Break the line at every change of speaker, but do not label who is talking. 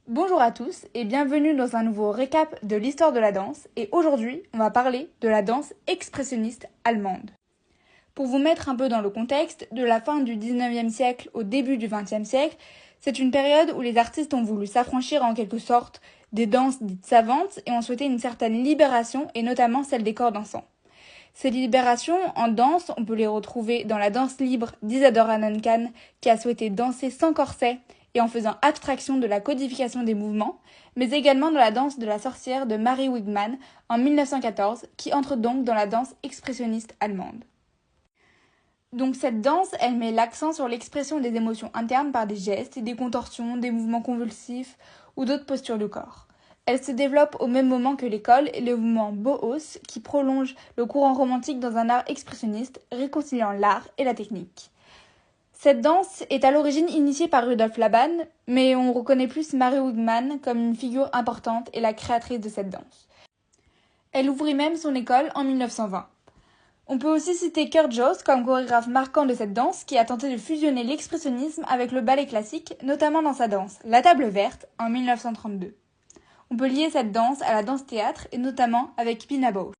Bonjour à tous et bienvenue dans un nouveau récap de l'histoire de la danse et aujourd'hui on va parler de la danse expressionniste allemande. Pour vous mettre un peu dans le contexte, de la fin du 19e siècle au début du 20e siècle, c'est une période où les artistes ont voulu s'affranchir en quelque sorte des danses dites savantes et ont souhaité une certaine libération et notamment celle des corps dansants. Ces libérations en danse, on peut les retrouver dans la danse libre d'Isadora Duncan qui a souhaité danser sans corset et en faisant abstraction de la codification des mouvements, mais également dans la danse de la sorcière de Mary Wigman en 1914 qui entre donc dans la danse expressionniste allemande. Donc cette danse, elle met l'accent sur l'expression des émotions internes par des gestes et des contorsions, des mouvements convulsifs ou d'autres postures du corps. Elle se développe au même moment que l'école et le mouvement Bauhaus qui prolonge le courant romantique dans un art expressionniste, réconciliant l'art et la technique. Cette danse est à l'origine initiée par Rudolf Laban, mais on reconnaît plus Mary Wigman comme une figure importante et la créatrice de cette danse. Elle ouvrit même son école en 1920. On peut aussi citer Kurt Jooss comme chorégraphe marquant de cette danse qui a tenté de fusionner l'expressionnisme avec le ballet classique, notamment dans sa danse La Table Verte en 1932. On peut lier cette danse à la danse-théâtre et notamment avec Pina Bausch.